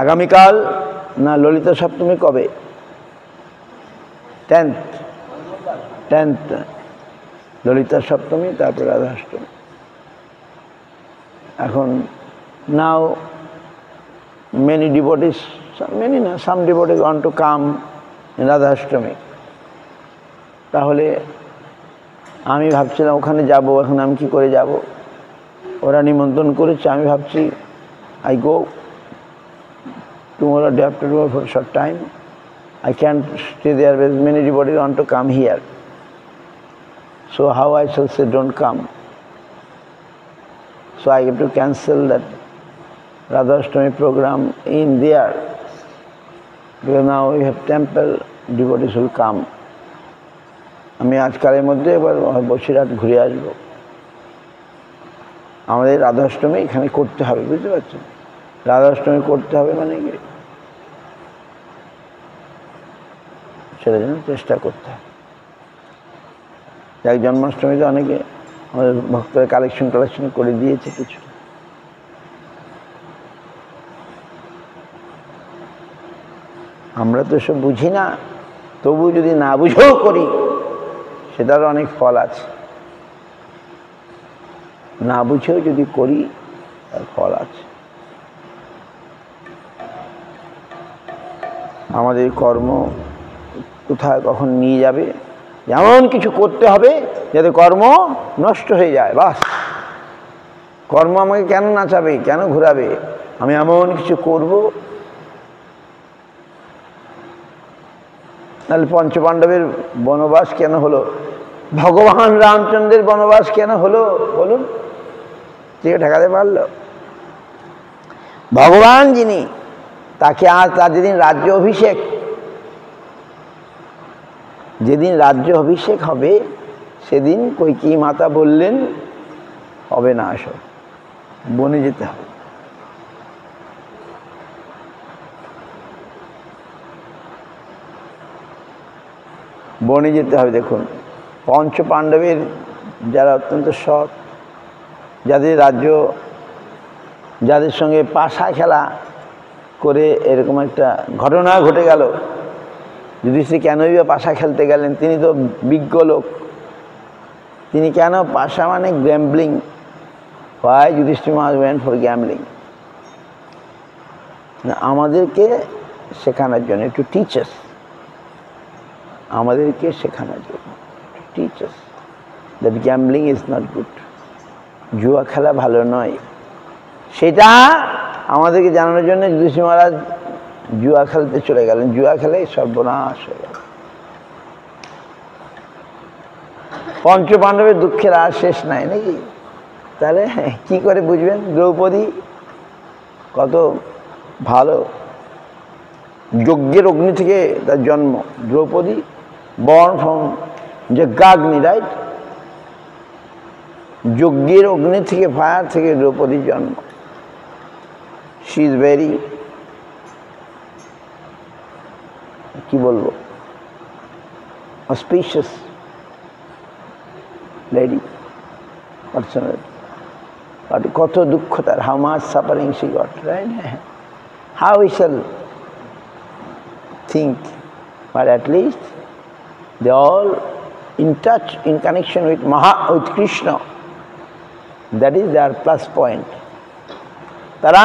আগামীকাল না ললিতা সপ্তমী কবে? 10th ললিতা সপ্তমী, তারপর রাধাষ্টমী। এখন নাও many devotees, some devotees want to come in Radhashtami. তাহলে আমি ভাবছিলাম ওখানে যাব, এখন আমি কি করে যাব? ওরা নিমন্ত্রণ করেছে, আমি ভাবছি I go tomorrow, day after tomorrow for a short time. I can't stay there because many devotees want to come here. So how I shall say don't come? So I have to cancel that Radhashtami program in there, because now we have temple, devotees will come. আমি আজকালের মধ্যে এবার বসিরহাট ঘুরে আসবো। আমাদের রাধাষ্টমী এখানে করতে হবে, বুঝতে পারছেন? রাধাষ্টমী করতে হবে মানে কি সেটার জন্য চেষ্টা করতে হবে। এক জন্মাষ্টমীতে অনেকে আমাদের ভক্তরা কালেকশন করে দিয়েছে কিছু। আমরা তো সব বুঝি না, তবু যদি না বুঝেও করি সেটারও অনেক ফল আছে। না বুঝেও যদি করি তার ফল আছে। আমাদের কর্ম কোথায় কখন নিয়ে যাবে, এমন কিছু করতে হবে যাতে কর্ম নষ্ট হয়ে যায়। বাস, কর্ম আমাকে কেন নাচাবে, কেন ঘোরাবে? আমি এমন কিছু করব। তাহলে পঞ্চপাণ্ডবের বনবাস কেন হলো? ভগবান রামচন্দ্রের বনবাস কেন হলো বলুন? কে ঠেকাতে পারল? ভগবান যিনি, তাকে আজ তার যেদিন রাজ্য অভিষেক, যেদিন রাজ্য অভিষেক হবে সেদিন কৈকেয়ী মাতা বললেন হবে না, আসো বনে যেতে হবে। বনে যেতে হবে। দেখুন, পঞ্চপাণ্ডবের যারা অত্যন্ত সৎ, যাদের রাজ্য, যাদের সঙ্গে পাশা খেলা করে এরকম একটা ঘটনা ঘটে গেল, যুধিষ্ঠির কেনই বা পাশা খেলতে গেলেন? তিনি তো বিজ্ঞ লোক, তিনি কেন পাশা মানে gambling. Why Yudhishthir must went for gambling? আমাদেরকে শেখানোর জন্য, একটু টিচার্স, আমাদেরকে শেখানোর জন্য teachers that gambling is not good, জুয়া খেলা ভালো নয়। সেটা আমাদেরকে জানানোর জন্য যুধিষ্ঠির মহারাজ জুয়া খেলতে চলে গেলেন, জুয়া খেলে সর্বনাশ হয়ে গেল। পঞ্চপাণ্ডবের দুঃখের আর শেষ নাই নাকি? তাহলে কি করে বুঝবেন দ্রৌপদী কত ভালো, যজ্ঞের অগ্নি থেকে তার জন্ম। দ্রৌপদী বর্ন ফ্রম যজ্ঞাগ্নি, রাইট? যজ্ঞের অগ্নি থেকে, ফায়ার থেকে দ্রৌপদীর জন্ম। শি ইজ ভেরি, কি বলবো, অসপিশিয়াস লেডি পার্সোনালিটি। বাট কত দুঃখ তার, how much suffering she got, right? How we shall think, but at least they all in touch, in connection with with Krishna. That is their plus point. তারা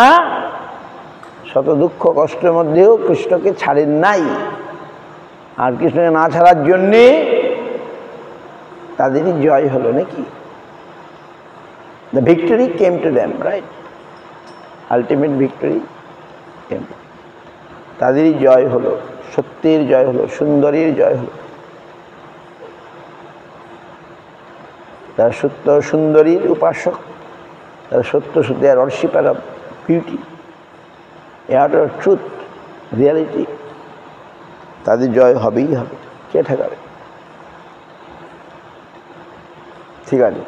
শত দুঃখ কষ্টের মধ্যেও কৃষ্ণকে ছাড়েন নাই, আর কৃষ্ণকে না ছাড়ার জন্যে তাদেরই জয় হলো নাকি? The victory came to them, right? Ultimate victory came. তাদেরই জয় হলো, সত্যের জয় হলো, সুন্দরীর জয় হলো। তারা সত্য সুন্দরীর উপাসক, তারা সত্য সত্যি আর worshipper of beauty, air of truth, reality, তাদের জয় হবেই হবে, কে ঠেকাবে? ঠিক আছে।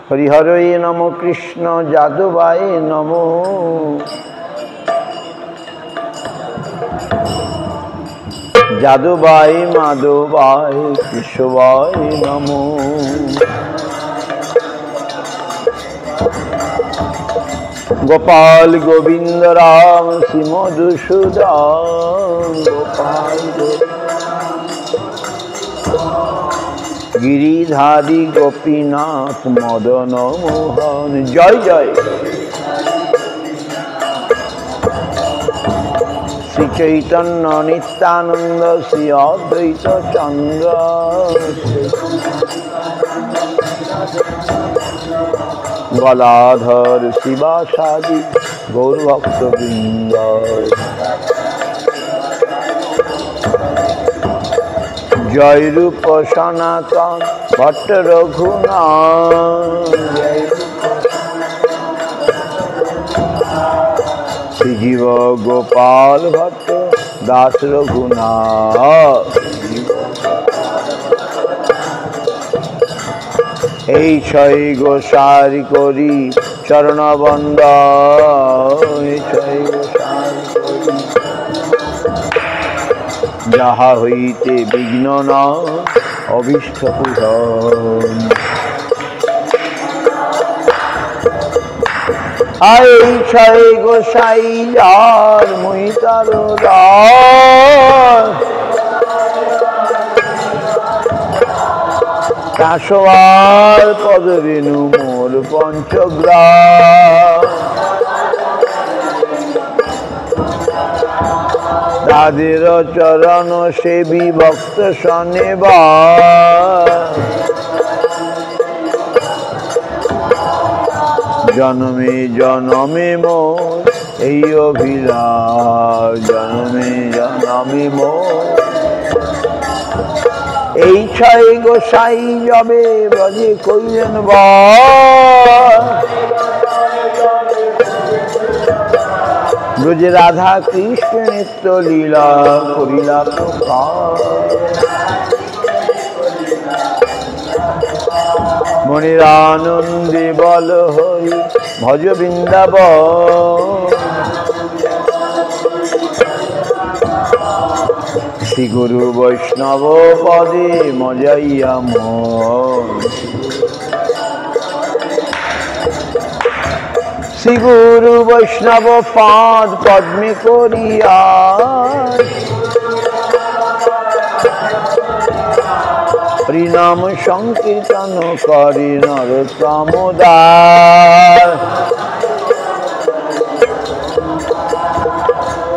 হরিহরয়ে নম, কৃষ্ণ যাদবায় নম, যাদবায় মাধবায় কেশবায় নম। গোপাল গোবিন্দ রাম শ্রী মধুসূদন, গোপাল গিরিধারী গোপীনাথ মদন মোহন। জয় জয় শ্রী চৈতন্য নিত্যানন্দ, শ্রী অদ্বৈত চন্দ্র, গলাধর শিবাসাদি গৌরভক্তবৃন্দ। জয় রূপ সনাতন ভট্ট রঘুনাথ, শ্রীজীব গোপাল ভট্ট দাস রঘুনাথ। এই ছয় গোসারি করি চরণবন্দ, এই ছয় গোসারি করি যাহা হইতে বিঘ্ন ন অভীষ্ট পূরণ। এই ছয় গোসাই যার মুই তার দাস, কাশোয়ার পদরেণু মোর পঞ্চগ্রাম। তাদের চরণ সেবী ভক্ত শনিবার, জনমে জনমে মোর এই অভিলাষ, জনমে জনমে মোর। এই ছয় গোসাই যাবে ব্রজে কইলেন বর, ব্রজে রাধা কৃষ্ণ নিত্য লীলা করিলা প্রকাশ। মনির আনন্দে বল হরি ভজ বৃন্দাবন, শ্রী গুরু বৈষ্ণব পদে মজাইয়া মন। শ্রী গুরু বৈষ্ণব পাদ পদ্মে করিয়া, হরিনাম সংকীর্তন করি নরোত্তম দাস।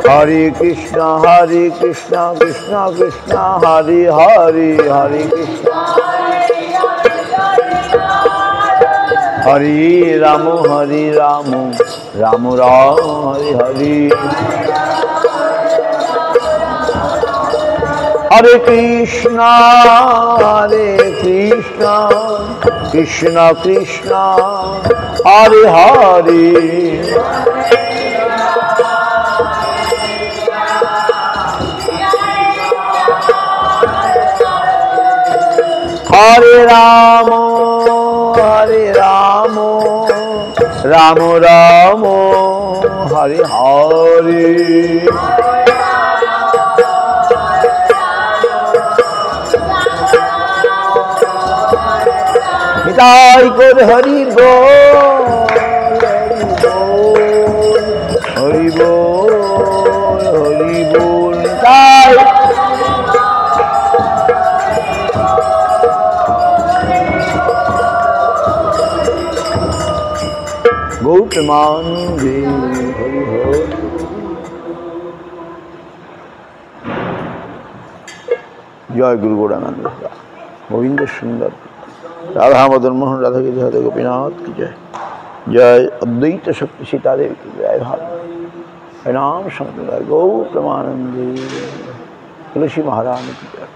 হরে কৃষ্ণ কৃষ্ণ কৃষ্ণ হরে হরে, হরে কৃষ্ণ হরে Ram Ram Ram Hare Hare. Hare Krishna, Krishna Krishna, Hare Hare, Hare Rama, Rama Rama, Hare Hare. Nitai Gaur Hari Bol, Hari Bol, Hari Bol, Nitai. Gautamaji, Hari Hari. Jai Guru Gauranga, Govinda Sundar, Radha Madan Mohan, Radha Ki Jai, Gopinath Ki Jai, Jai Advaita Shakti Sita Devi Ki Jai, Harinam Sampradaya, Gautamaji, Tulsi Maharani Ki Jai.